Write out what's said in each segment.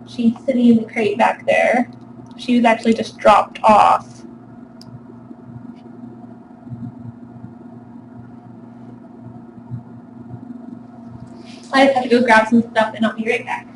She's sitting in the crate back there. She was actually just dropped off. I just have to go grab some stuff and I'll be right back.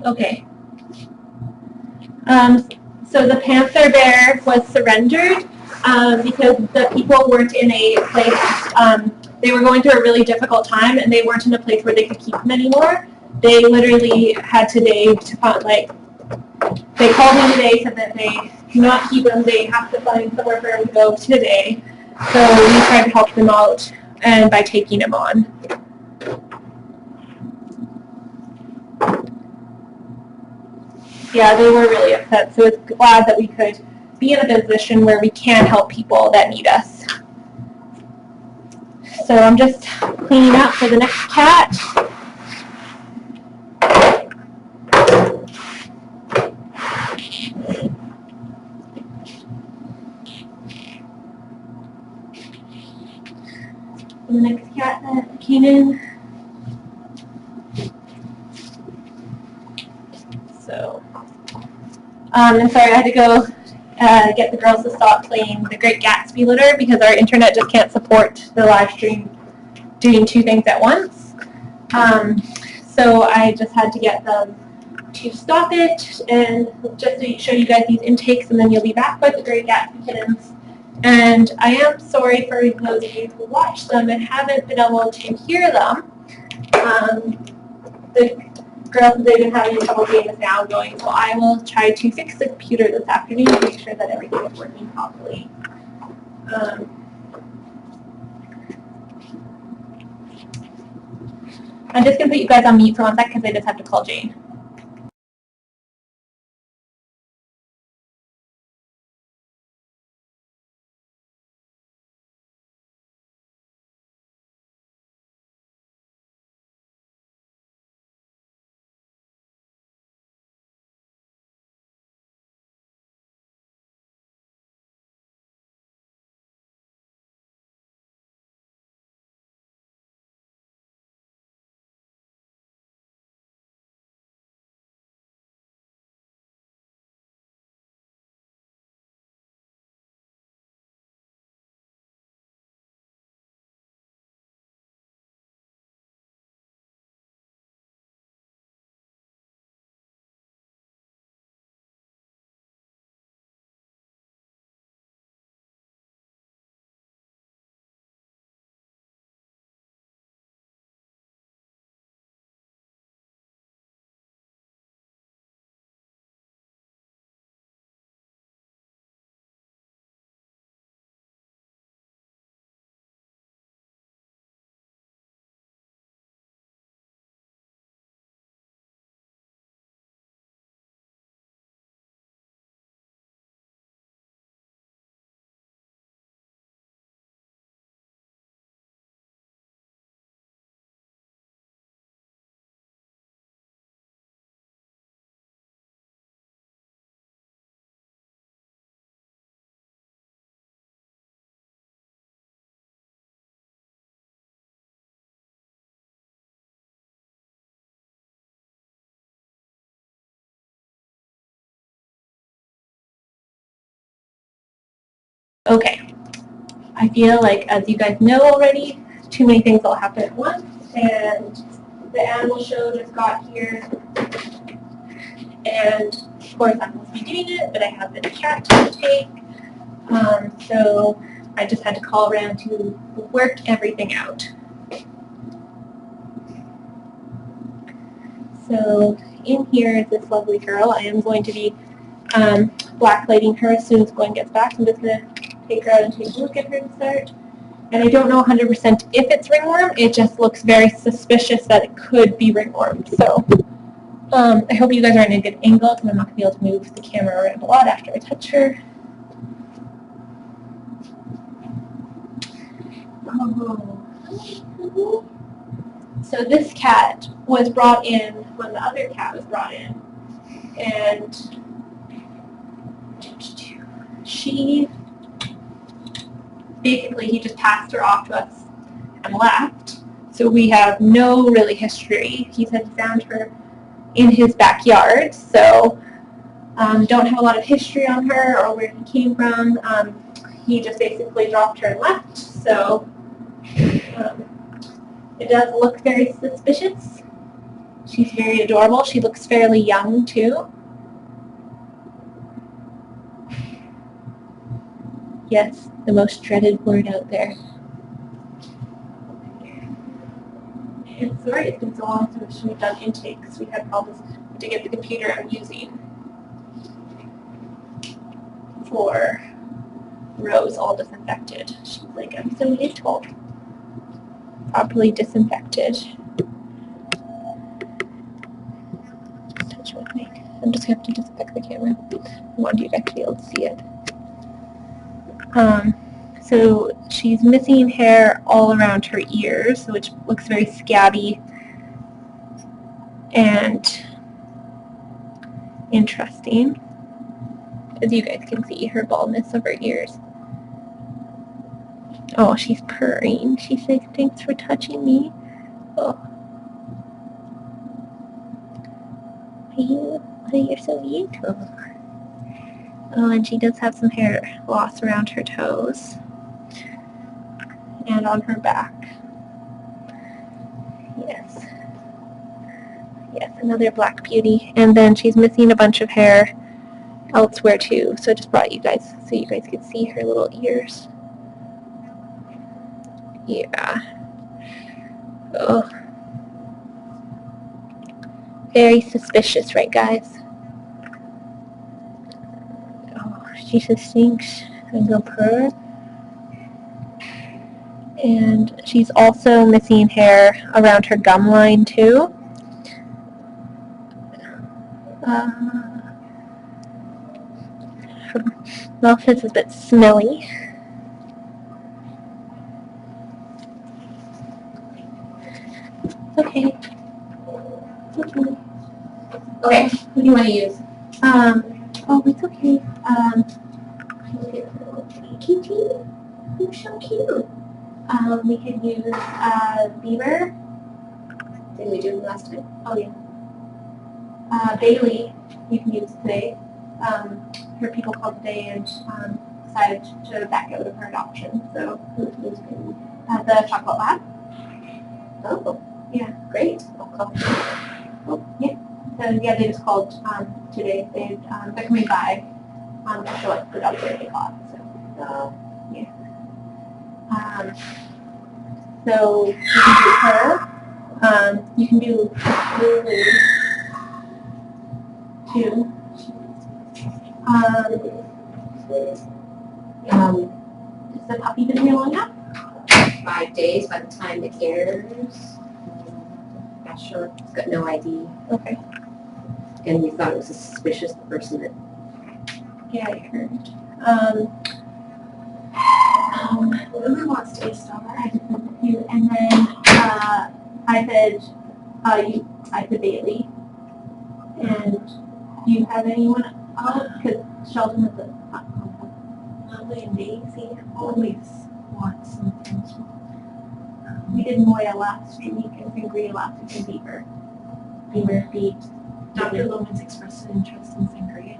Okay. So the panther bear was surrendered because the people weren't in a place, they were going through a really difficult time and they weren't in a place where they could keep them anymore. They literally had today to they called in today, said that they cannot keep them, they have to find somewhere for them to go today. So we tried to help them out and by taking them on. Yeah, they were really upset. So it's glad that we could be in a position where we can help people that need us. So I'm just cleaning up for the next cat. The next cat that came in. So, I'm sorry, I had to go get the girls to stop playing the Great Gatsby litter because our internet just can't support the live stream doing two things at once. So I just had to get them to stop it and just to show you guys these intakes, and then you'll be back with the Great Gatsby kittens. And I am sorry for those of you who watch them and haven't been able to hear them. The girls, they've been having trouble getting the sound going, so I will try to fix the computer this afternoon to make sure that everything is working properly. I'm just going to put you guys on mute for 1 second because I just have to call Jane. Okay. I feel like, as you guys know already, too many things all happen at once, and the animal show just got here, and of course I'm supposed to be doing it, but I have this cat to take, so I just had to call around to work everything out. So in here is this lovely girl. I am going to be blacklighting her as soon as Gwen gets back. I'm just going to take her out and take a look at her to start. And I don't know 100% if it's ringworm. It just looks very suspicious that it could be ringworm. So I hope you guys are in a good angle, because I'm not going to be able to move the camera around a lot after I touch her. Oh. So this cat was brought in when the other cat was brought in. And she, basically, he just passed her off to us and left. So we have no really history. He said he found her in his backyard, so don't have a lot of history on her or where he came from. He just basically dropped her and left, so it does look very suspicious. She's very adorable. She looks fairly young, too. Yes, the most dreaded word out there. And sorry, it's been so long since we've done intakes. We had problems to get the computer I'm using for Rose all disinfected. She's like, I'm so little. Properly disinfected. Touch with me. I'm just going to have to disinfect the camera. I want you guys to be able to see it. So she's missing hair all around her ears, which looks very scabby and interesting. As you guys can see, her baldness of her ears. Oh, she's purring. She's like, thanks for touching me. Oh. You're so beautiful. Oh, and she does have some hair loss around her toes and on her back. Yes. Yes, another black beauty. And then she's missing a bunch of hair elsewhere too. So I just brought you guys so you guys could see her little ears. Yeah. Oh. Very suspicious, right, guys? Oh, she just stinks and go purr. And she's also missing hair around her gum line too. Her mouth is a bit smelly. Okay. Okay, who do you want to use? Oh, it's okay. Kitty, you're so cute. We could use Beaver. Didn't we do him last time? Oh, yeah. Bailey, you can use today. Her people called today and decided to back out of her adoption. So, who's Bailey? The chocolate lab. Oh, yeah, great. I'll call. Oh, yeah. So, yeah, they just called today. They're coming by to show us the dog that they got. So, yeah. So you can do her. You can do Lulu too. Has the puppy been here long enough? 5 days by the time it airs. Not sure. It's got no ID. Okay. And we thought it was a suspicious person that. Yeah, I heard. Lulu wants to be a star. And then I said Bailey. And do you have anyone else? Because Sheldon is a Lily and Daisy always want something. We did Moya last week and Sangria last week and Beaver. Beaver beat. Dr. Loman's expressed an interest in Sangria.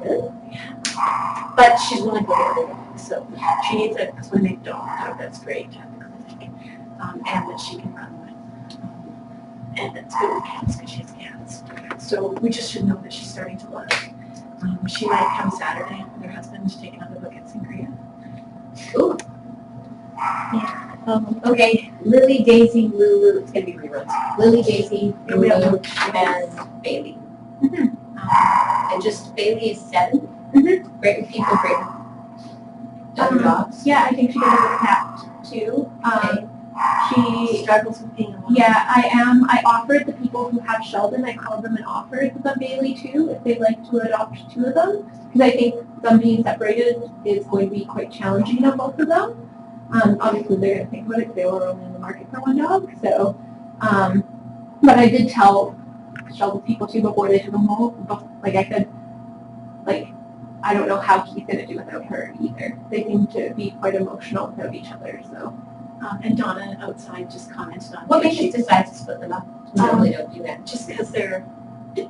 Really? Yeah. But she's willing to go get her dog, so she needs a clinic dog, that's great to have a clinic, and that she can run with. And that's good with cats, because she has cats. So we just should know that she's starting to look. She might come Saturday with her husband to take another look at Sangria. Cool. Um, Okay, Lily, Daisy, Lulu, it's gonna be reruns. Lily, Daisy, Lulu, and Bailey. And just Bailey is 7. Great with people, great with other dogs. Yeah, I think she does with a cat too. She struggles with being alone. Yeah, I offered the people who have Sheldon, I called them and offered them Bailey too, if they'd like to adopt 2 of them. Because I think them being separated is going to be quite challenging on both of them. Obviously they're going to think about it, they were only in the market for 1 dog. So, but I did tell Sheldon's people too before they took him home. Like I said, like, I don't know how he's going to do without her either. They seem to be quite emotional without each other, so. And Donna outside just commented on What it. makes you decide to split them up? Normally don't do that. Just because they're,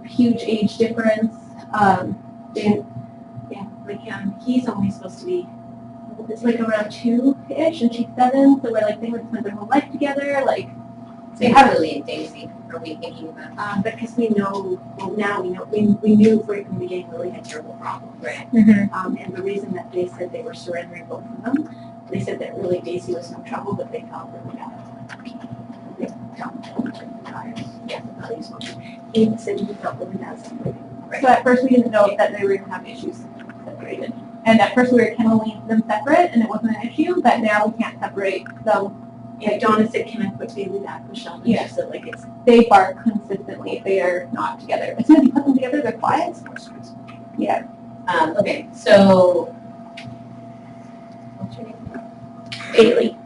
Huge age difference. he's only supposed to be, It's like around 2-ish, and she's 7, so we're like, they would spend their whole life together, like. So you have Lily and Daisy. Are we thinking about? because we know, well now we know, we knew right from the beginning Lily had terrible problems. Right. And the reason that they said they were surrendering both of them, they said that really Daisy was no trouble, but they felt really bad. They felt tired. Yeah, not smoking. He said he felt really bad separating. Right. So at first we didn't know that they were gonna have issues separated. And at first we were kenneling them separate, and it wasn't an issue, but now we can't separate them. Yeah, Donna said, can I put Bailey back with Sheldon? Yeah. She said, like, it's They bark consistently if they are not together. As soon as you put them together, they're quiet. Yeah. Okay, so what's your name? Bailey.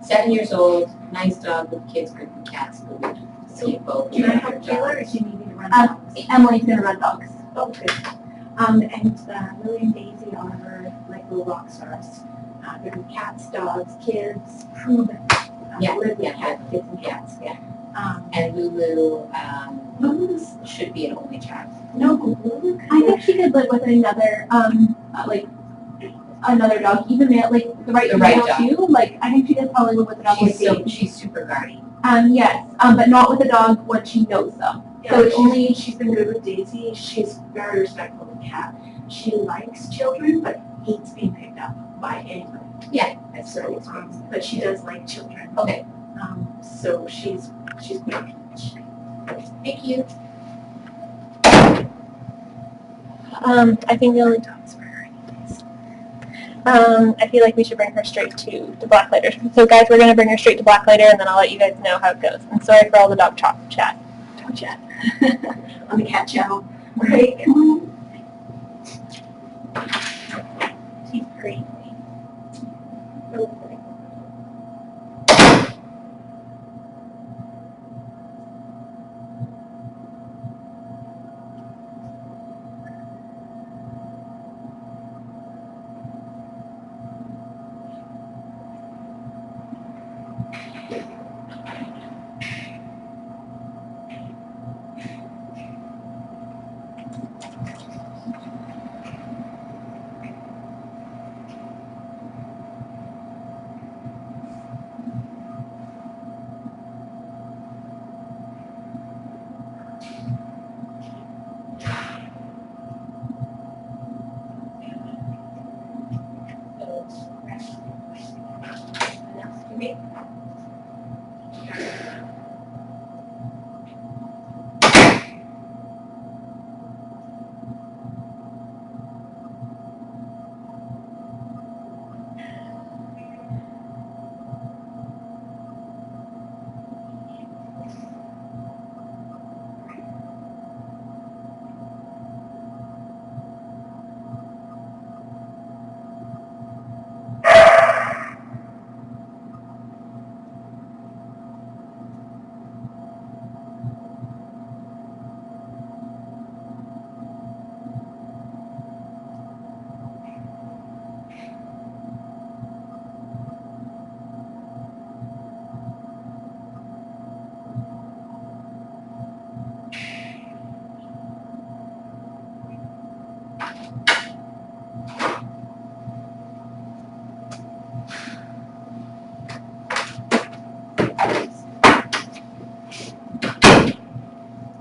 7 years old, nice dog with kids, good with cats, good. So you both. Can I help Taylor, or do you need me to run Um, dogs? Emily's gonna run dogs. Oh, good. And Lily and Daisy are like little rock stars. They're with cats, dogs, kids, proven. Yeah, Live with yeah, cats, kids and cats. Yeah. Um, And Lulu Lulu's, should be an only child. no, Lulu I kind of, think she could live with another, like, another dog, even male, like, the right male dog. too. Like, I think she could probably live with a dog like Daisy. She's super guardy. Yes, but not with a dog when she knows them. yeah, So it's only, she's been good with Daisy. She's very respectful of the cat. She likes children, but hates being picked up by anybody. Yeah, that's So, really but she does like children. Okay, So she's great. thank you. I think the only Dogs for her. I feel like we should bring her straight to the Blacklighter. So guys, we're gonna bring her straight to Blacklighter, and then I'll let you guys know how it goes. I'm sorry for all the dog chat. Dog chat. On the cat channel. Right? Come on. She's great.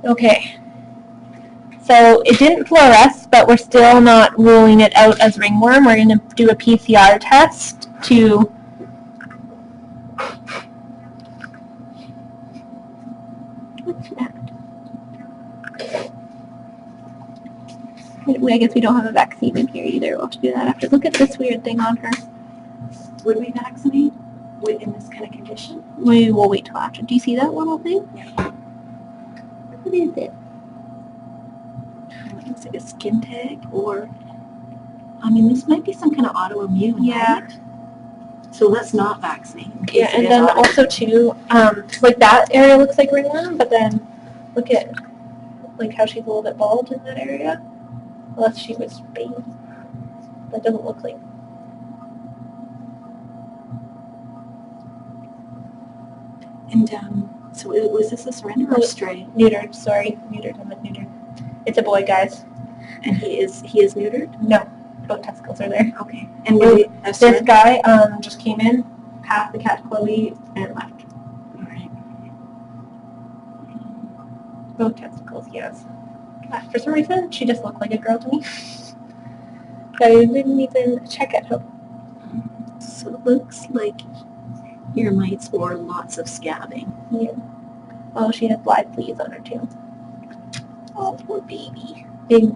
Okay. So it didn't fluoresce, but we're still not ruling it out as ringworm. We're going to do a PCR test to what's that? I guess we don't have a vaccine in here either. We'll have to do that after. Look at this weird thing on her. Would we vaccinate in this kind of condition? We will wait till after. Do you see that little thing? Yeah. What is it? It looks like a skin tag, or I mean, this might be some kind of autoimmune. Yeah. Right? So let's not vaccinate. Yeah, and then also too, like that area looks like ringworm, but then look at like how she's a little bit bald in that area. Unless she was bathed. That doesn't look like. And so was this a surrender or a stray? Neutered, sorry. Neutered, I meant neutered. It's a boy, guys. And he is neutered? No, both testicles are there. Okay. And really, this guy just came in, passed the cat to Chloe, and left. All right. Both testicles, yes. For some reason, she just looked like a girl to me. So I didn't even check at her. So it looks like ear mites or lots of scabbing. Yeah. Oh, she has live fleas on her too. Oh, poor baby. Big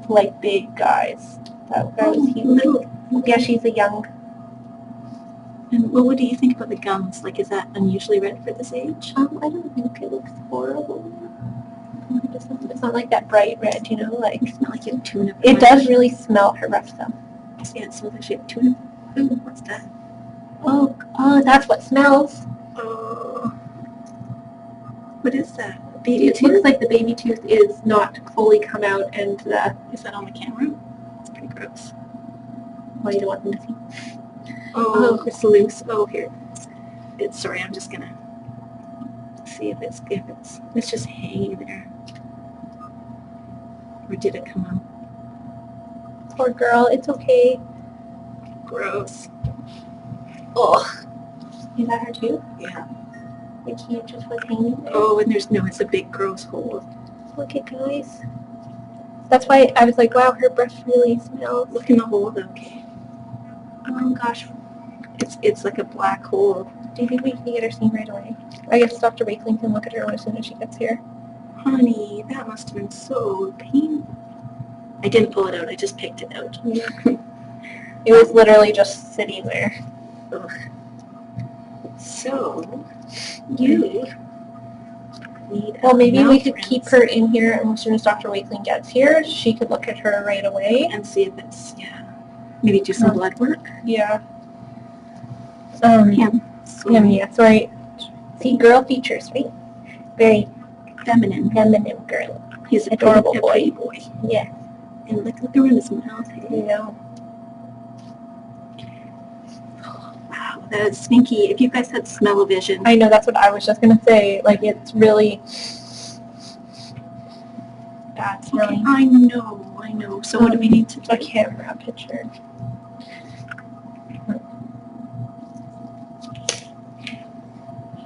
guys. That guy was huge. Little. Yeah, she's a young. And what do you think about the gums? Like, is that unusually red for this age? I don't think it looks horrible. It's not like that bright red, you know, like. It smells like you have tuna. It does really smell her rough though. Yeah, it smells like she has tuna. Ooh, what's that? Oh, that's what smells. Oh. What is that? It looks like the baby tooth is not fully come out, and Is that on the camera? It's pretty gross. well, you don't want them to see. Oh, it's loose. Oh, here. Sorry, I'm just gonna see if it's just hanging there. Or did it come out? Poor girl, it's okay. Gross. Ugh. Is that her too? Yeah. Like he just was hanging there. Oh, and it's a big gross hole. Look at guys. That's why I was like, wow, her breath really smells. Look in the hole, though. Okay. Oh gosh. It's like a black hole. Do you think we can get her seen right away? I guess Dr. Wakeling can look at her as soon as she gets here. Honey, that must have been so painful. I didn't pull it out. I just picked it out. Yeah. It was literally just sitting there. Ugh. So, you need Well, maybe we mouth could rinse keep her in here, and as soon as Dr. Wakeling gets here, she could look at her right away. and see if it's, maybe do some blood work. Yeah. Him. Yeah, sorry. See, girl features, right? Very Feminine. feminine girl. He's a Adorable pretty boy. Yeah. And look around his mouth. You know. Wow, that is stinky. If you guys had smell-o-vision, I know, that's what I was just going to say. Like, it's really bad okay, smelling. I know. So what do we need to do? A camera picture.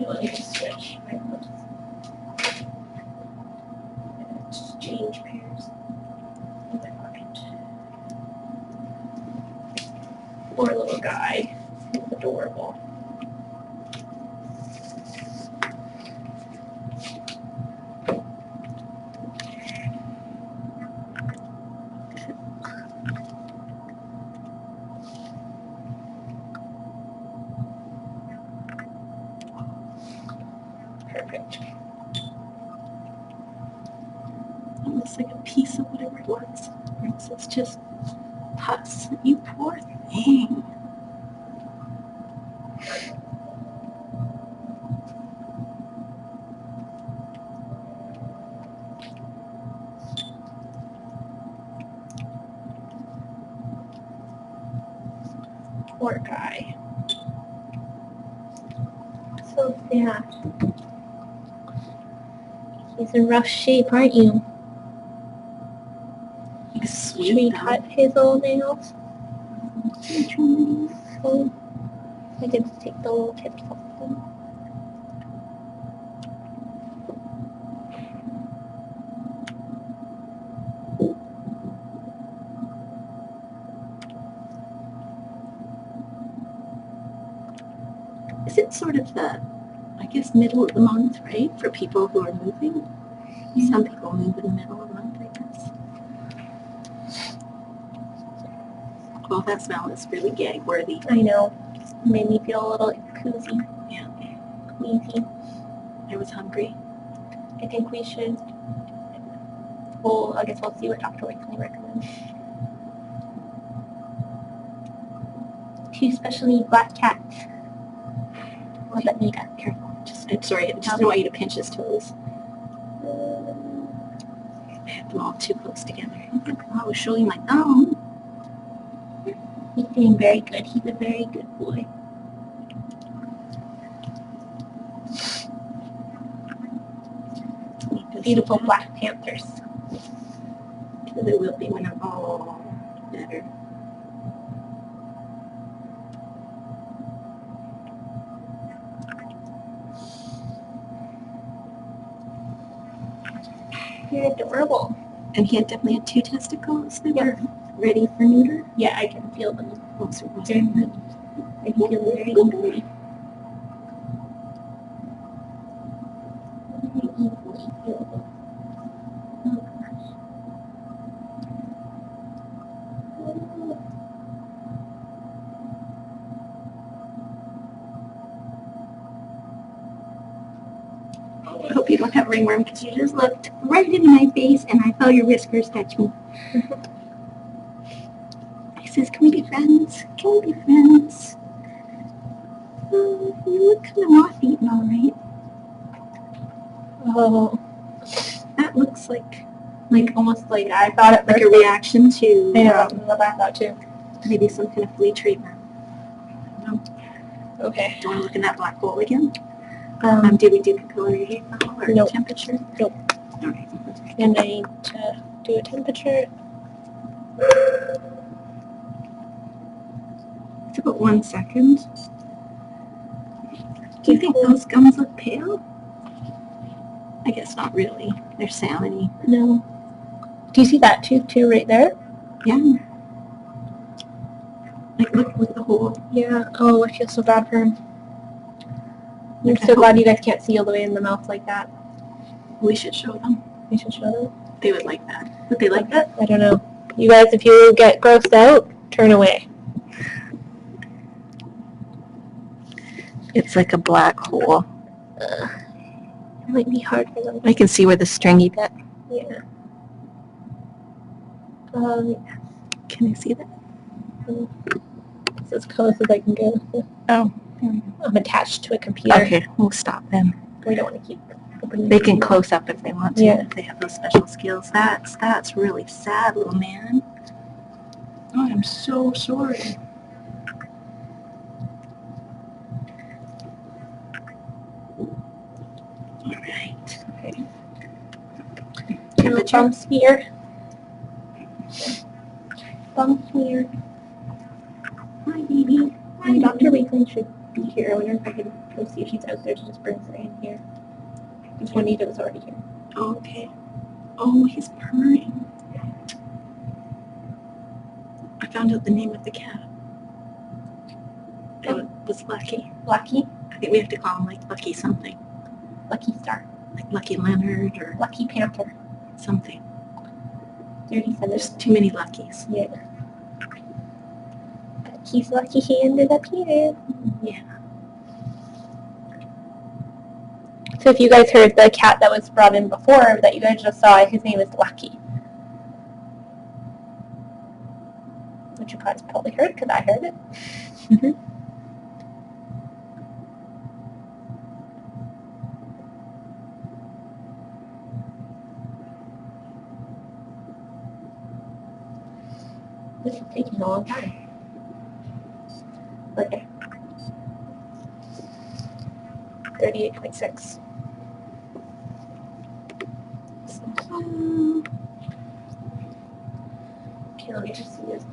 Let me just switch. Just change pairs. Poor little guy. He's adorable. Perfect. It looks like a piece of whatever it was. It's just pus. You poor thing. Poor guy. So sad. He's in rough shape, aren't you? He's Should we sweet. cut his old nails? So I can take the little tips off them. it's sort of the, I guess, middle of the month, right, for people who are moving. Some people move in the middle of the month, I guess. Well, that smell is really gag-worthy. I know. Made me feel a little cozy. Yeah. Queasy. I was hungry. I think we should. Well, I guess we'll see what Dr. Wakely recommends. 2 specially black cats. What that need? Careful. I'm sorry, I just don't want you to pinch his toes. I have them all too close together. I was showing my thumb. He's doing very good. He's a very good boy. Beautiful black panthers. They will be when I'm all better. You're adorable. And he had definitely had 2 testicles. They were ready for neuter. Yeah, I can feel them. Oh, so I can feel them very easily. Very easily feel them. Oh gosh. I hope you don't have ringworm because you just looked right into my face and I felt your whiskers touch me. He says, can we be friends? Can we be friends? You look kind of moth-eaten, all right. Oh, That looks like almost like I thought at a first. reaction to I know, that's what I thought too. maybe some kind of flea treatment. Okay. Do you want to look in that black hole again? Um, Did we do capillary heat or Nope. temperature? Nope. All right. and I need to do a temperature. It's about 1 second. Do you think those gums look pale? I guess not really. They're salmony. No. Do you see that tooth too right there? Yeah. Like look with the hole. Yeah. Oh, I feel so bad for him. I'm Okay. so glad you guys can't see all the way in the mouth like that. We should show them. You should show them. They would like that. Would they like that? I don't know. You guys, if you get grossed out, turn away. It's like a black hole. It might be hard for them. I can see where the stringy bit. Yeah. Can you see that? It's as close as I can go. Oh. I'm attached to a computer. Okay, we'll stop them. We don't want to keep opening. They can close up if they want to. Yeah. If they have those special skills. That's really sad, little man. Oh, I'm so sorry. All right. Okay. Temperature. Bum smear. Bum smear. Hi, baby. And Dr. Wakeling should be here. I wonder if I can go see if she's out there to just bring her in here. Because Juanita was already here. Okay. Oh, he's purring. I found out the name of the cat. It was Lucky. Lucky. I think we have to call him like Lucky something. Lucky Star. Like Lucky Leonard or Lucky Panther. something. 37. There's too many Luckies. Yeah. He's lucky he ended up here. Yeah. So if you guys heard the cat that was brought in before that you guys just saw, his name is Lucky. Which you guys probably heard because I heard it. Mm-hmm. This is taking a long time. Okay. 38.6. Okay, let me just see this.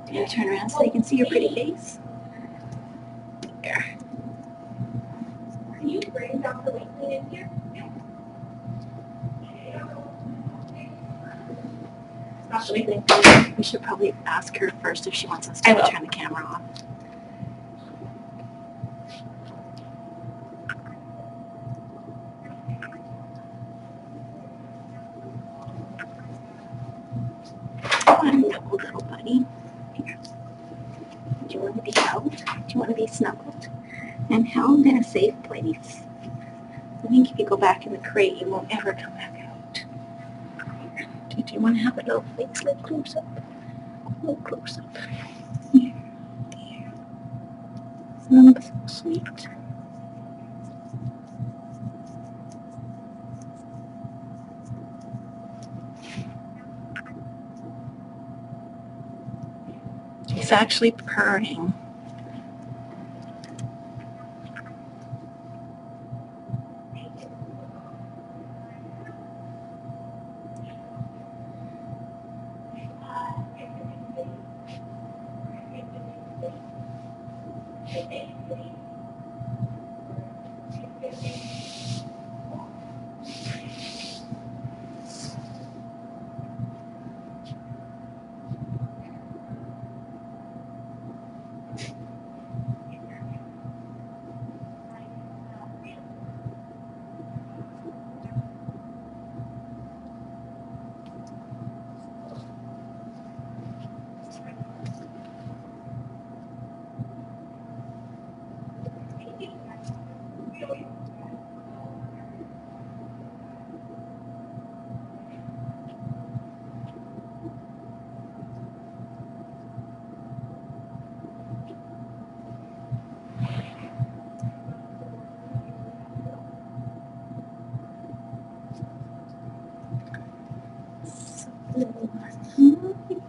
Do you turn around so they can see your pretty face? There. Can you bring Dr. Wakeling in here? actually think we should probably ask her first if she wants us I to will. turn the camera off. Hello, little buddy. Here. Do you want to be held? Do you want to be snuggled and held in a safe place? I think if you go back in the crate, you won't ever come back out. Do you want to have a little face like close up? A little close up. Here. There. Isn't that so sweet? He's actually purring.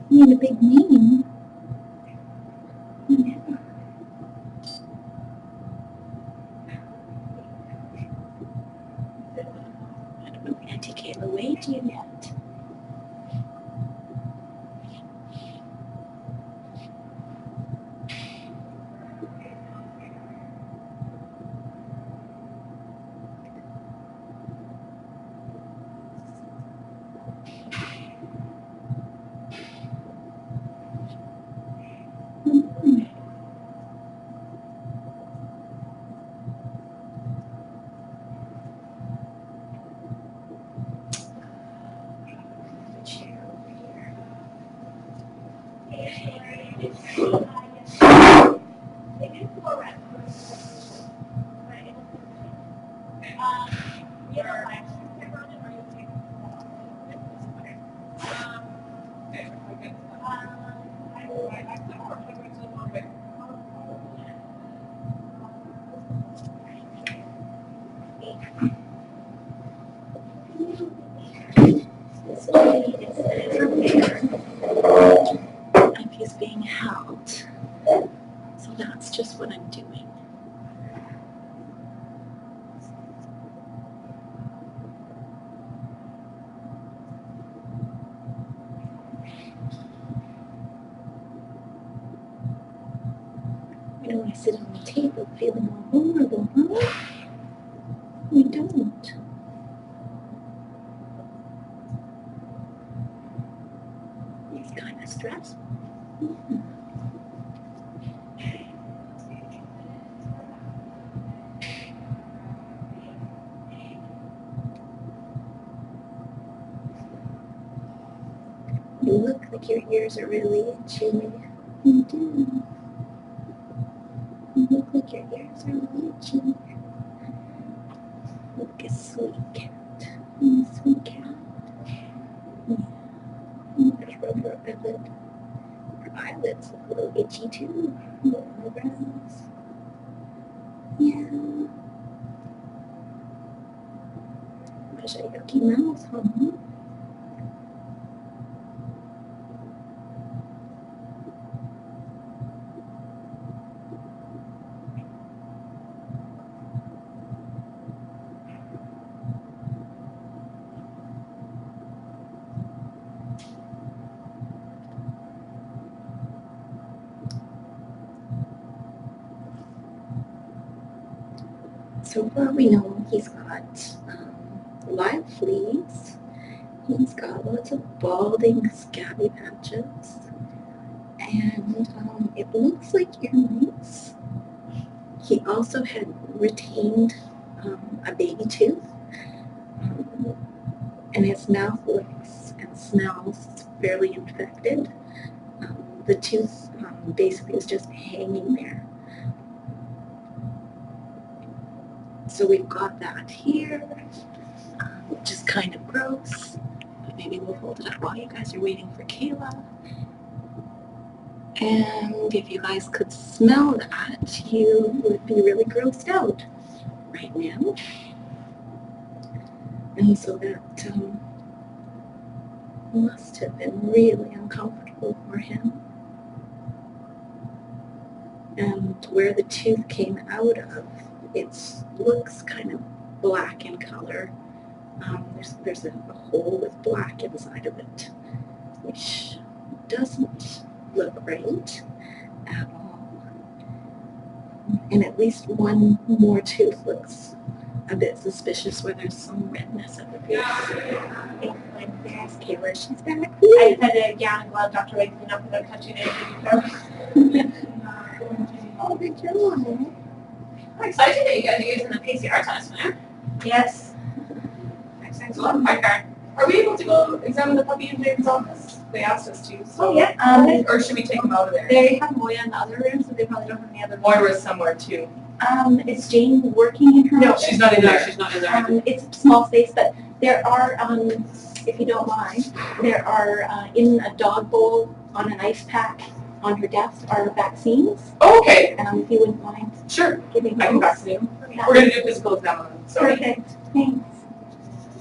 You need a big name. Yeah. I don't know, Auntie Kayla, wait you yet. Chair over This lady is everywhere. And he's being held. So that's just what I'm doing. We don't want to sit on the table feeling all vulnerable, huh? We don't. It's kind of stressful. Yeah. You look like your ears are really itchy. You do. You look like your ears are really itchy. Look a sweet cat. Sweet cat. Yeah. Just rub her eyelid. Her eyelids look a little itchy too. Little eyebrows. Yeah. Gosh, a yucky mouth, huh? So far we know he's got live fleas He's got lots of balding, scabby patches. And it looks like earrings. He also had retained a baby tooth. And his mouth looks and smells fairly infected. The tooth basically is just hanging there. So we've got that here, which is kind of gross. But maybe we'll hold it up while you guys are waiting for Kayla. And if you guys could smell that, you would be really grossed out right now. And so that must have been really uncomfortable for him. And where the tooth came out of, it looks kind of black in color. There's a hole with black inside of it, which doesn't look right at all. And at least one more tooth looks a bit suspicious where there's some redness at the base. There's Kayla, she's back. I just had to gown and glove Dr. Wade clean up without touching it. Oh, good job. I'm excited that you guys are using the PCR test now. Yes. Thanks a lot, Parker. Are we able to go examine the puppy in David's office? They asked us to. So. Oh, yeah. Or should we take him out of there? They have Moya in the other room, so they probably don't have any other. Moira was somewhere too. Is Jane working in her No, office? she's not in there. She's not in there. It's a small space, but there are, if you don't mind, there are in a dog bowl on an ice pack on her desk are vaccines. Oh, okay. If you wouldn't mind Sure. giving I can those. vaccinate him. We're going to do physical exam on him. So. Perfect. Thanks.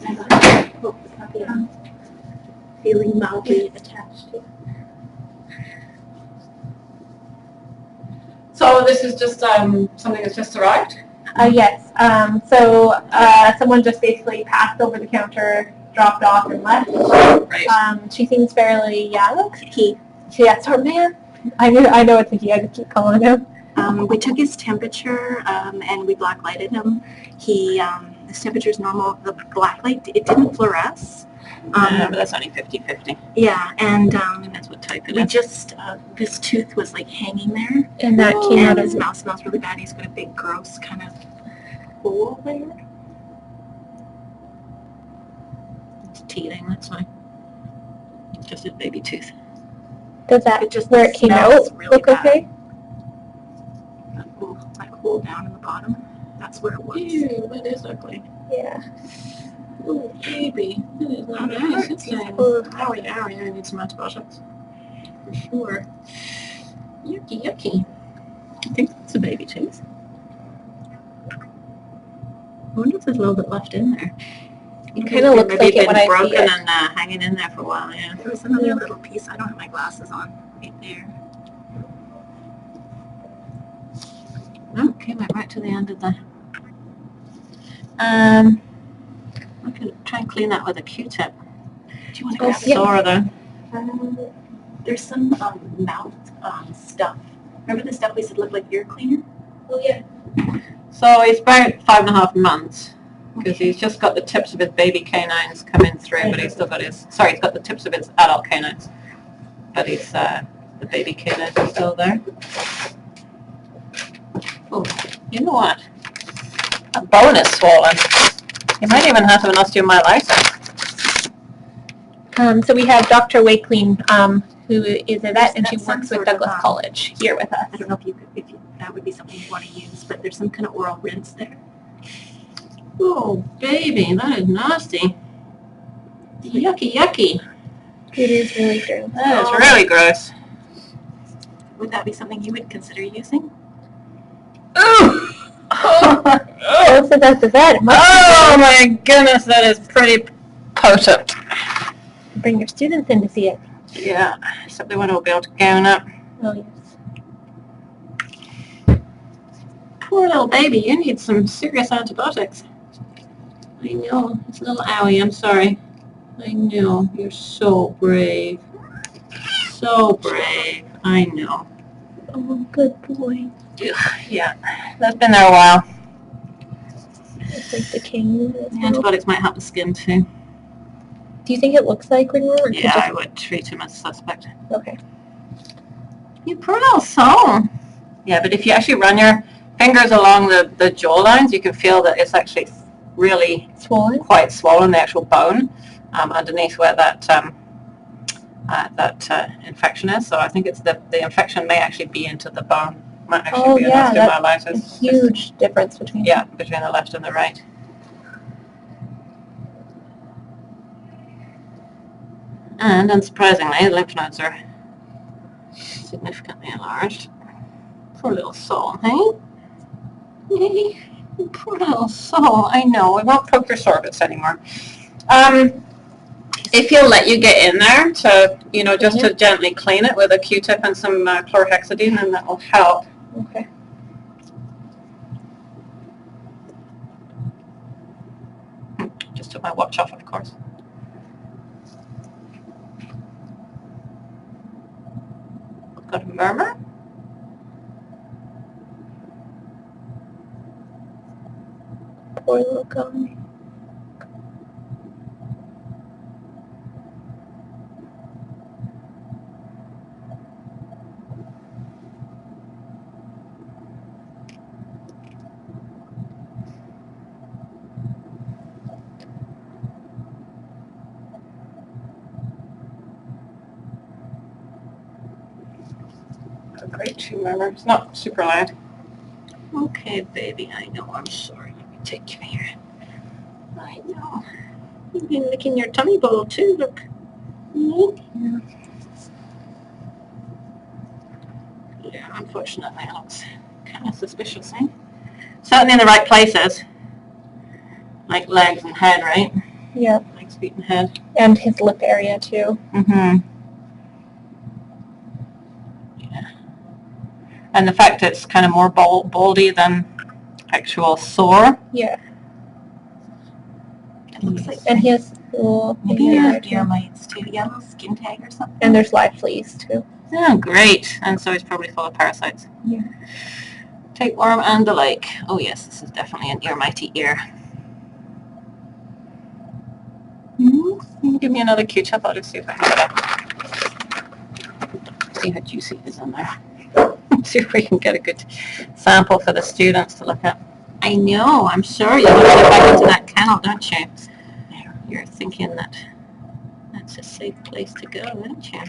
I hope the puppy is feeling mildly attached to. So this is just something that's just arrived? Yes. Someone just basically passed over the counter, dropped off, and left. Right. She seems fairly young. Yes, her man. I know it's a he. I just keep calling him. We took his temperature and we black lighted him. His temperature is normal. The black light, it didn't fluoresce. But that's only 50-50. Yeah, and That's what type it we is. just, this tooth was like hanging there. And that came out And of his mouth smells really bad. He's got a big, gross kind of hole there. It's teething, that's why. Just a baby tooth. Does that It just where it came smells out really look bad. okay? That hole down in the bottom. That's where it was. Ew, that is ugly. Yeah. Oh, baby. That is not nice. It's like, owie, I need some antibiotics. For sure. Yucky, yucky. I think it's a baby tooth. I wonder if there's a little bit left in there. It kind of looks Maybe like it been when I see broken it. and hanging in there for a while, yeah. There was another little piece. I don't have my glasses on right there. Oh, came right to the end of the... I could try and clean that with a Q-tip. Do you want to Oh, grab yeah. Sore though. There's some mouth stuff. Remember the stuff we said looked like ear cleaner? Oh yeah. So he's about 5.5 months because he's just got the tips of his baby canines coming through, but he's still got his, sorry, he's got the tips of his adult canines, but he's, the baby canines are still there. Oh, you know what? A bone is swollen. He might even have an osteomyelitis. So we have Dr. Wakeling, who is a vet, and she That's some works sort with of, Douglas College here with us. I don't know if that would be something you want to use, but there's some kind of oral rinse there. Oh, baby, that is nasty. Yucky, yucky. It is really true. That is really gross. Would that be something you would consider using? Ooh! Oh, so that's the vet. It must Oh my goodness, that is pretty potent. bring your students in to see it. Yeah, except they won't be able to gown up. Oh yes. Poor little baby, you need some serious antibiotics. I know, it's a little owie, I'm sorry. I know, you're so brave. So brave, I know. Oh, good boy. Yeah, that's been there a while. It's like the king. The antibiotics might help the skin too. Do you think it looks like ringworm? Or Yeah, I would treat him as suspect. Okay. You poor little soul. Yeah, but if you actually run your fingers along the jaw lines, you can feel that it's actually really Swollen? quite swollen, the actual bone underneath where that infection is. So I think it's the infection may actually be into the bone. Might actually be an osteomyelitis. A huge difference between Yeah, between the left and the right. And unsurprisingly, the lymph nodes are significantly enlarged. Poor little soul, hey? Hey, poor little soul. I know, we won't poke your sorbets anymore. If he'll let you get in there to, just to gently clean it with a Q-tip and some chlorhexidine, then that will help. Okay. Just took my watch off, of course. Got a murmur? Poor little gummy. A great true murmur. It's not super loud. Okay, baby, I know, I'm sorry. Let me take you here. I know. You've been licking your tummy bowl too, look. Yeah, unfortunately, it looks kind of suspicious, eh? Certainly in the right places. Like legs and head, right? Yeah. Legs, feet, and head. And his lip area too. Mm-hmm. Yeah. And the fact it's kind of more baldy than actual sore. Yeah. It looks like And he has little maybe thing in there there are too. ear mites too. Yeah, a little skin tag or something. And there's live fleas too. Oh, great. And so it's probably full of parasites. Yeah. Tapeworm and the like. Oh yes, this is definitely an ear mitey ear. Give me another Q-tip. I'll just see if I can get it. See how juicy it is in there. See if we can get a good sample for the students to look at. I know, I'm sure you want to get back into that kennel, don't you? You're thinking that that's a safe place to go, aren't you?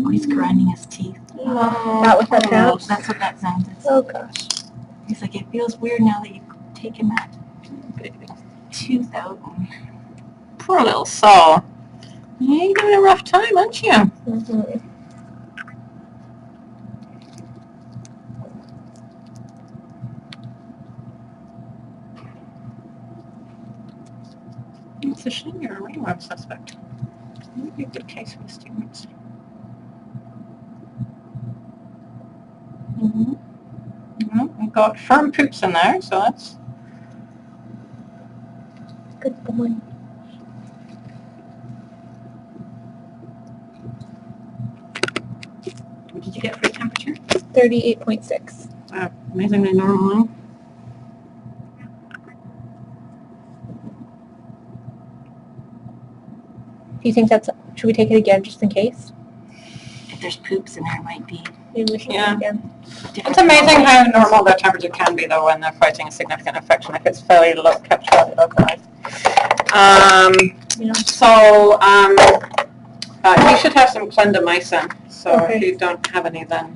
Oh, he's grinding his teeth. Oh, That was that sound? That's what that sound is. Oh gosh. He's like, it feels weird now that you've taken that tooth out. poor little soul. You're giving a rough time, aren't you? Mm-hmm. It's a shame you're a ringworm suspect. Maybe a good case for the students. We've got firm poops in there, so that's Good boy. what did you get for your temperature? 38.6. Amazingly normal. Do you think that's, should we take it again just in case? If there's poops in there, it might be. Maybe we should Yeah. take it again. It's amazing how normal their temperature can be, though, when they're fighting a significant infection, if it's fairly kept fairly localized. Yeah. So, you should have some clindamycin. So Okay. if you don't have any, then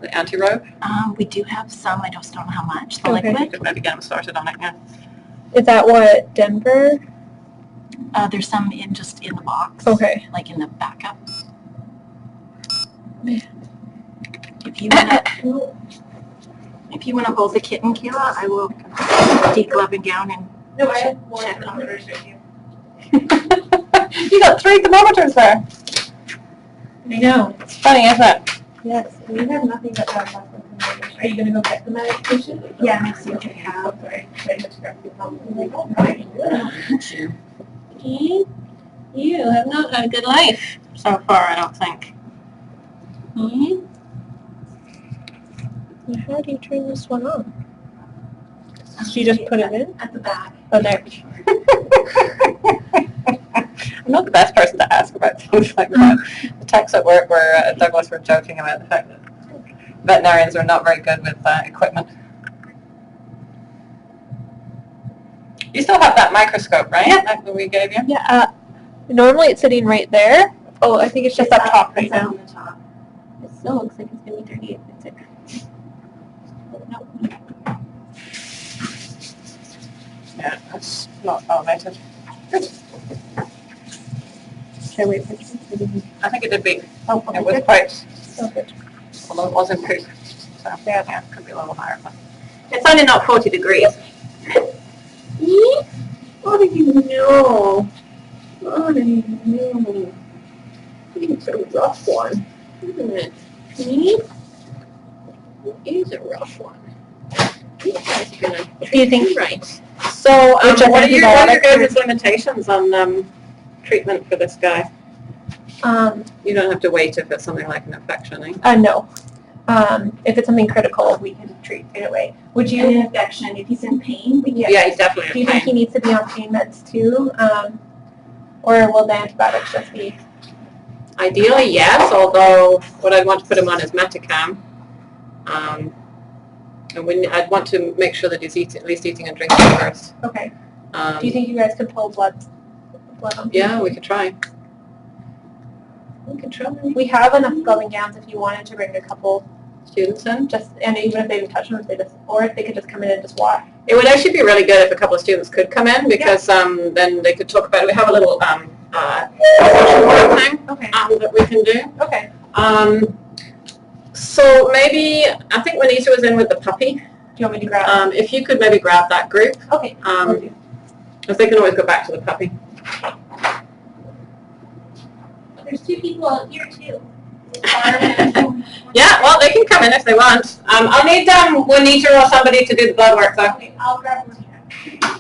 the anti-robe. We do have some. I just don't know how much. The Okay. You liquid. could maybe get them started on it, yeah. Is that what, Denver? There's some in the box. Okay. Like in the backup. Man. If you wanna hold the kitten, Kayla, I will de-gloving down and No, I have more check on thermometers with you. You got 3 thermometers there. I know. It's funny, isn't it? Yes. We have nothing but that left with the medication. Are you gonna go get the medication? Yeah, next week. Okay, how, sorry. I had to grab the phone. I'm like, oh, right. You have not had a good life so far, I don't think. How do you turn this one on? She just put it in? At the back. Oh, there. I'm not the best person to ask about things like that. The techs at work were, Douglas were joking about the fact that veterinarians are not very good with equipment. You still have that microscope, right? Yeah. That we gave you? Yeah, normally it's sitting right there. Oh, I think it's just up top right It's now. on the top. It still looks like it's going to be 38. It's like, oh, no. Yeah, it's not elevated. Good. Should I wait for it? I think it did beat. Oh, It was quite, Oh, good. although it was in poop. So, yeah, it could be a little higher. But it's only not 40 degrees. What do you know? What do you know? It's a rough one, isn't it? It is a rough one. You guys are gonna. Do you think? Right. So, Which what are your antibiotics guys' limitations on treatment for this guy? You don't have to wait if it's something like an infection, eh? No. If it's something critical, we can treat right away. Would An you? infection, if he's in pain, we can. Yeah, he's definitely Do you in think he pain. needs to be on pain meds too? Or will the antibiotics just be? Ideally, yes, although what I'd want to put him on is Metacam. And I'd want to make sure that he's at least eating and drinking first. Okay. Do you think you guys could pull blood on? Yeah, we could try. We could try. We have enough gloving gowns if you wanted to bring a couple. Students in. Just and even if they didn't touch them, if they just or if they could just come in and just watch. It would actually be really good if a couple of students could come in because then they could talk about it. We have a little social work thing Okay. that we can do. Okay. So maybe, I think Juanita was in with the puppy. Do you want me to grab? If you could maybe grab that group, Okay. Will do. because they can always go back to the puppy. There's two people out here too. Yeah, well, they can come in if they want. I'll need Juanita or somebody to do the blood work though. Okay, I'll grab one here.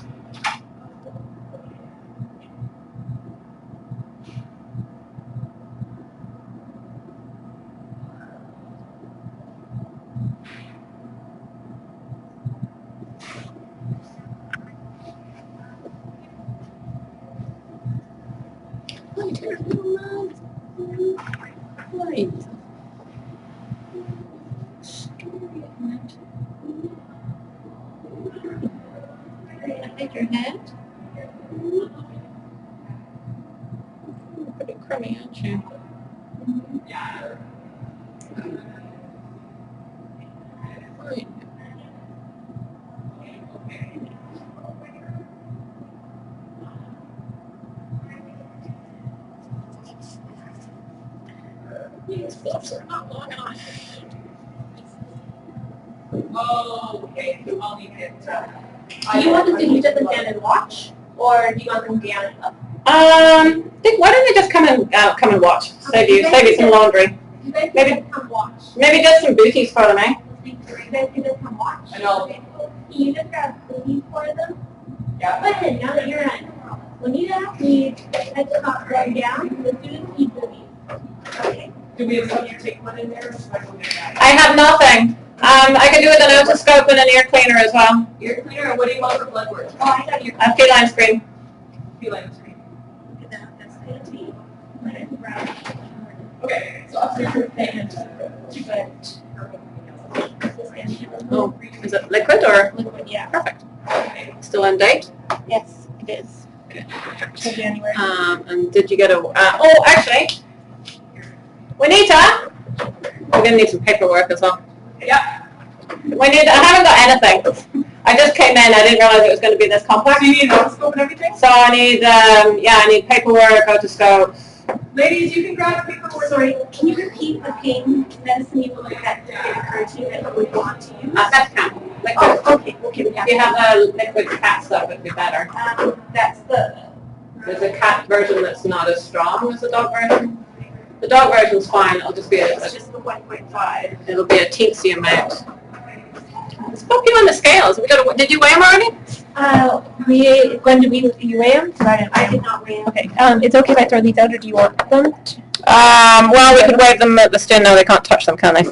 Take your head. Pretty crummy, aren't you? Right. These gloves are not long enough. Oh, okay, so I'll need it. Do you want them to use it stand and watch, or do you want them to be on it up? Why don't they just come and watch? Save you some laundry. You guys Maybe- can come watch. Maybe just some booties for them, eh? You guys can just come watch. I know. Okay. Can you just grab cookies for them? Yeah. Go ahead, now that you're on. When you ask me, I just not write down the students eat cookies. Okay? Do we have something to take one in there? So I can get that? I have nothing. I can do with an otoscope and an ear cleaner as well. Ear cleaner, what do you want for blood work? Oh, I got your. A feline screen. Feline screen. Look at that, that's gonna be. Okay, so upstairs your thing. Oh, is it liquid or? Liquid, yeah. Perfect. Still in date? Yes, it is. Till January. And did you get a, oh, actually, Juanita, we're gonna need some paperwork as well. Yeah. Juanita, I haven't got anything. I just came in, I didn't realize it was gonna be this complex. Do you need an otoscope and everything? So I need, I need paperwork, otoscope. Ladies, you can grab paperwork. Sorry, can you repeat the pain medicine you would that it occurred to you that you would want to use? Metacam, liquid. Oh, okay, okay, we If you have the liquid cat stuff, it'd be better. That's the. There's a cat version that's not as strong as the dog version. The dog version's fine, it'll just be It's just the 1.5. it'll be a teensy amount. Let's put you on the scales. Did you weigh them already? Gwen, did you weigh them? I did not weigh. Okay. It's okay if I throw these out, or do you want them? Well, we could wave them at the stand. No, they can't touch them, can they?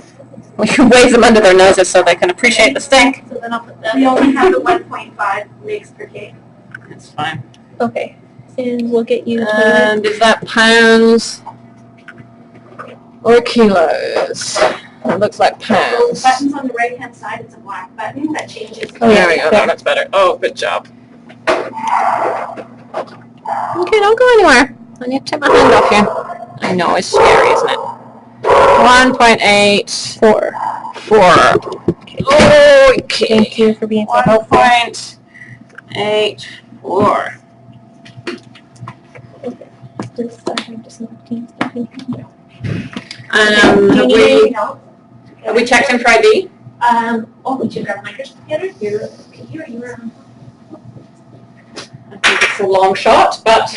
We could wave them under their noses so they can appreciate the stink. So then I'll put that. We only have the 1.5 mgs per kg. That's fine. Okay. and we'll get you. And is that pounds or kilos? It looks like The pounds. buttons on the right-hand side, it's a black button that changes. Oh, yeah, There we go. there. That's better. Oh, good job. Okay, don't go anywhere. I need to take my hand off here. I know, it's scary, isn't it? 1.84. Okay. Thank you for being so helpful. 1.84. Do you need anything else? Have we checked him for ID? We should grab microchip together. Here, you were. I think it's a long shot, but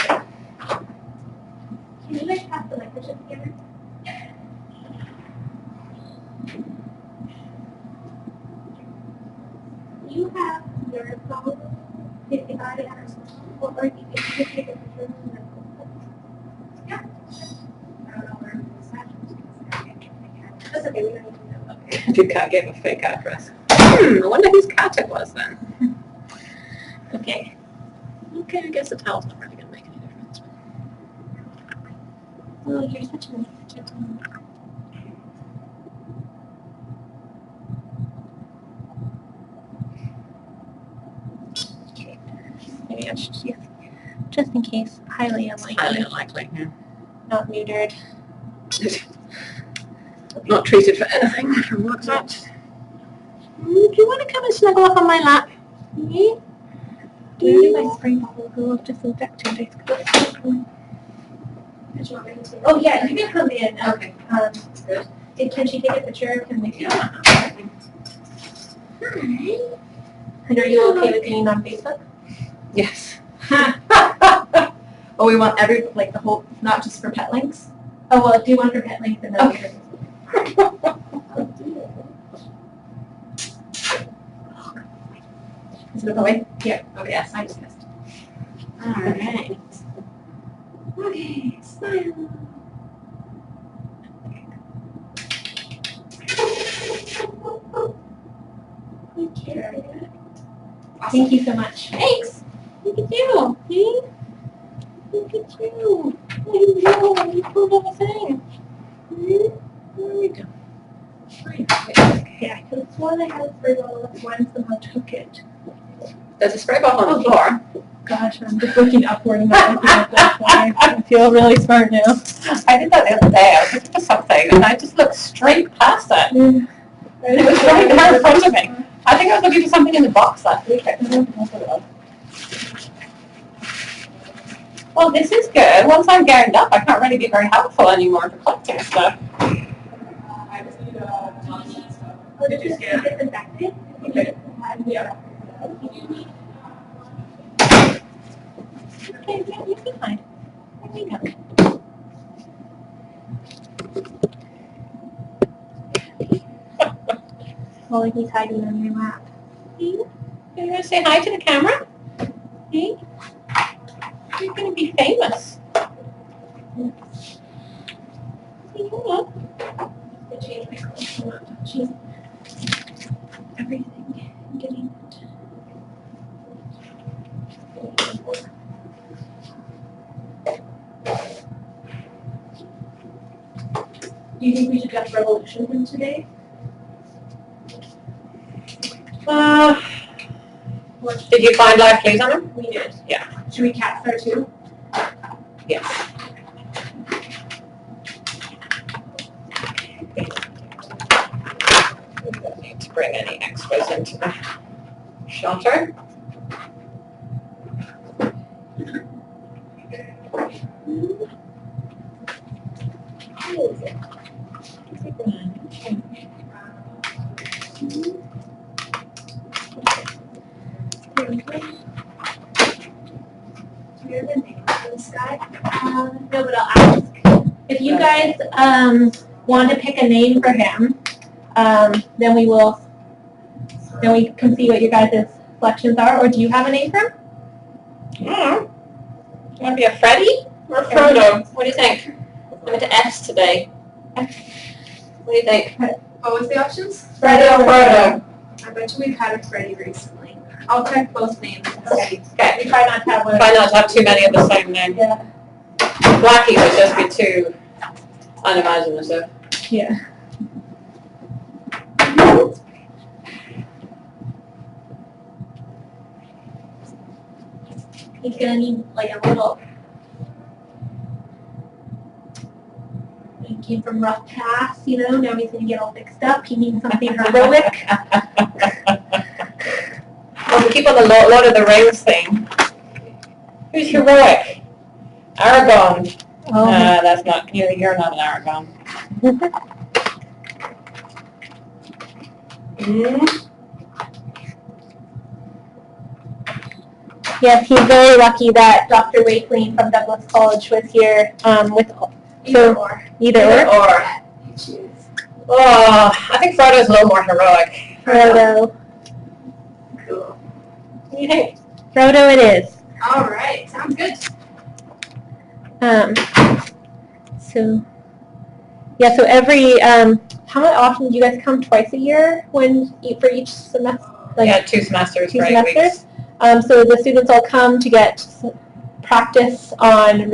Can you guys pass the microchip together? You have your phone, 55 hours, or you can just take a picture of them. Yeah. I don't know where it's at. That's okay, we don't need to know. if you can't give a fake address. I wonder whose cat it was then. Okay. Okay, I guess the towel's not really going to make any difference. Oh, you're such a nice kid. Maybe I should use, just in case, highly unlikely, Highly unlikely, yeah. not neutered. Not treated for anything from what's that? Do you want to come and snuggle up on my lap? Me? Maybe my spray bottle will go up just a vector. Did you want me to? Oh, yeah, you can come in. Okay. Good. Can she take a picture? Can they? Yeah. And are you okay with being on Facebook? Yes. Oh, we want the whole, not just for pet links? Oh, well, do one for pet length and then. Okay. Is it okay? Here. Okay, yes, I just missed. All right. Okay, smile. Thank you so much. Thanks. Look at you. See? Look at you. You pulled off a thing. There we go. Yeah, I could have sworn I had a spray bottle left one, somehow took it. There's a spray bottle on the floor. Gosh, I'm just looking upward and not looking at this way. I feel really smart now. I did that the other day. I was looking for something and I just looked straight past it. It was right there in front of me. I think I was looking for something in the box last week. I couldn't remember what it was. Well, this is good. Once I'm geared up, I can't really be very helpful anymore for collecting stuff. Did you scan it and back it? Okay. Yeah. Okay, yeah, you can hide. There you go. Well, like he's hiding on your lap. You going to say hi to the camera? Hey? You're going to be famous. Yeah. Change my clothes. I'm not touching everything. Getting it. Do you think we should have Revolution him today? Did you find live clues on him? We did. Yeah. Should we cat star too? Yes. We don't need to bring any extras into the shelter. Here's the name of this guy. No, but I'll ask. If you guys want to pick a name for him, then we can see what your guys' selections are. Or do you have a name for him? I don't know. You want to be a Freddy or a Frodo? What do you think? I went to S today. What do you think? What was the options? Freddy or Frodo? I bet you we've had a Freddy recently. I'll check both names. Okay. We try not to have one. Try not to have too many of the same name. Yeah. Blackie would just be too unimaginative. Yeah. He's gonna need like a little. He came from rough past, you know. Now he's gonna get all fixed up. He needs something heroic. Well, we keep on the Lord of the Rings thing. Who's heroic? Aragon. Oh. That's not, you're not an Aragon. Yes, he's very lucky that Dr. Wakeling from Douglas College was here with Either or. either or. You choose. Oh, I think Frodo's a little more heroic. Frodo. Cool. What do you think? Frodo it is. All right. Sounds good. So yeah, so every how often do you guys come? Twice a year when for each semester? Like Yeah, 2 semesters, two for 8 semesters? weeks. So the students all come to get practice on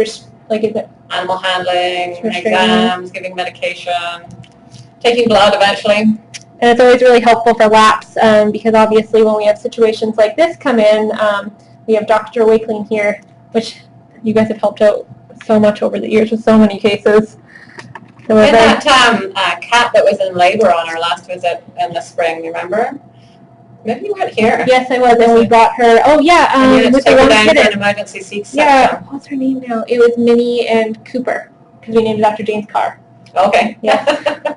like is it Animal handling, Restraining. exams, giving medication, taking blood eventually. and it's always really helpful for laps because obviously when we have situations like this come in, we have Dr. Wakeling here, which you guys have helped out so much over the years with so many cases. So We we're had very, that cat that was in labor on our last visit in the spring, you remember? Maybe you weren't here. yes, I was, and we brought her. Oh yeah, And you had to with take the her one down for kitten. an emergency C-section. Yeah, what's her name now? It was Minnie and Cooper because we named it after James Carr. Okay. Yeah.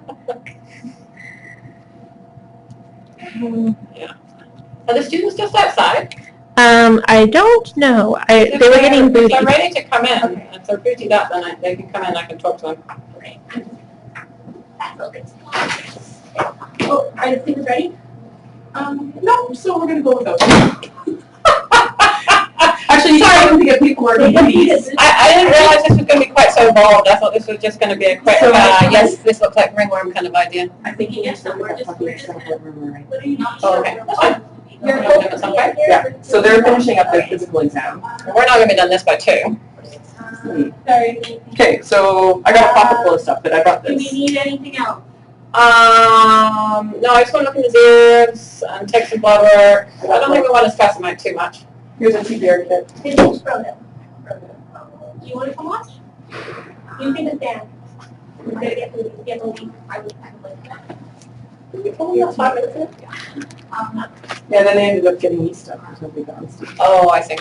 Are the students just outside? I don't know. They were getting If booty. they're ready to come in. Okay. If they're bootied up, then they can come in. I can talk to them. Okay. Oh, are the students ready? No, so we're gonna go with those. Actually, you told them to get paperwork and duties. I didn't realize this was going to be quite so involved. I thought this was just going to be a quick, So, yes, this looks like ringworm kind of idea. I'm thinking Yes, it's we're just- What What are you not Oh, sure? okay. That's fine. You're We'll do it sometime. Yeah, so they're finishing up their physical exam. We're not going to be done this by 2. Sorry. Okay, so I got a pocket full of stuff, but I brought Do we this. need anything else? No, I just want to look in his ears and take some blood work. I don't think we want to stress him out too much. Here's a CPR kit. His name's Frodo. Do you want to come watch? You can just stand. We're gonna get the lead. I would like that. Yeah, then they ended up getting me stuff. There's no big honesty. Oh, I see.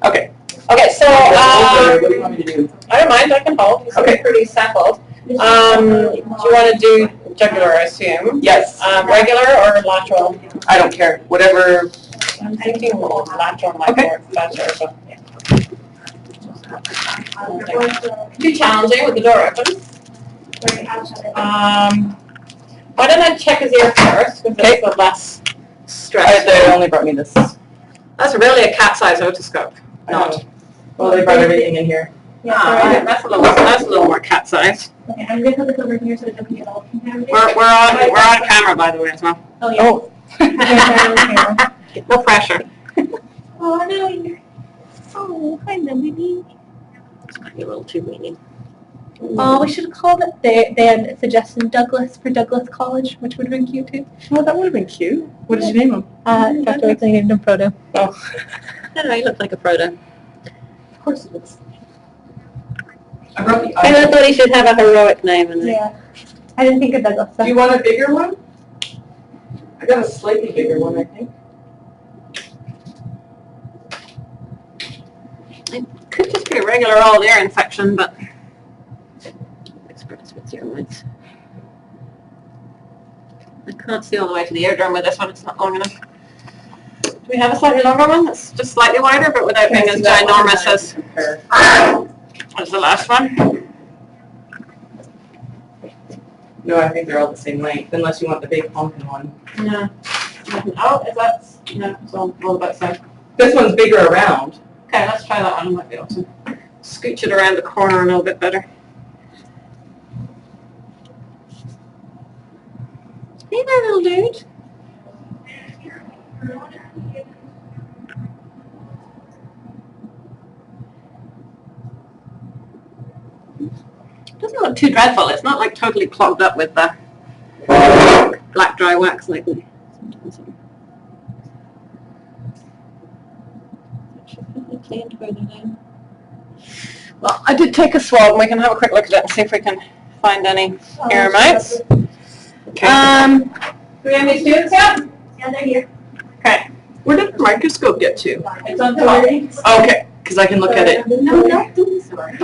Okay. Okay, so, What do you want me to do? I don't mind, I can hold. He's Okay. pretty sampled. Do you want to do jugular, I assume? Yes, Regular or lateral? I don't care. Whatever. I'm thinking lateral might Okay. work better, so. Too challenging with the door open. Why don't I check his ear first, because Okay. it's the less They stressful. only brought me this. That's really a cat-sized otoscope. Not. Well, they brought everything in here. Yeah, sorry. That's a little more cat-sized. Okay, I'm gonna put this over here so it doesn't get all contaminated. We're on camera, by the way, as well. Oh, yeah. Oh. No pressure. Oh, no, you're... Oh, hi, baby. It's might be a little too weeny. Oh, we should have called it, they had suggested Douglas for Douglas College, which would have been cute too. Well, that would have been cute. What did you name him? Dr. Wakeling named him Frodo. I don't know, he looks like a Frodo. Of course it is. I brought the I thought he should have a heroic name in there. Yeah. I didn't think of Douglas. Do you want a bigger one? I got a slightly bigger one, I think. Could just be a regular old ear infection, but. Express with steroids. I can't see all the way to the eardrum with this one, it's not long enough. Do we have a slightly longer one that's just slightly wider, but without being as ginormous as the last one? No, I think they're all the same length, unless you want the big honking one. No. Oh, is that, no, it's all about the same. This one's bigger around. Okay, let's try that one. I might be able to scooch it around the corner a little bit better. Hey there, little dude. look too dreadful. It's not like totally clogged up with the black dry wax like we sometimes see. Cleaned further down. Well, I did take a swab, and we can have a quick look at it and see if we can find any ear mites. Okay. Do we have any students yet? Yeah, they're here. Okay. Where did the microscope get to? It's on the Okay, because I can look at it. No, don't be sorry.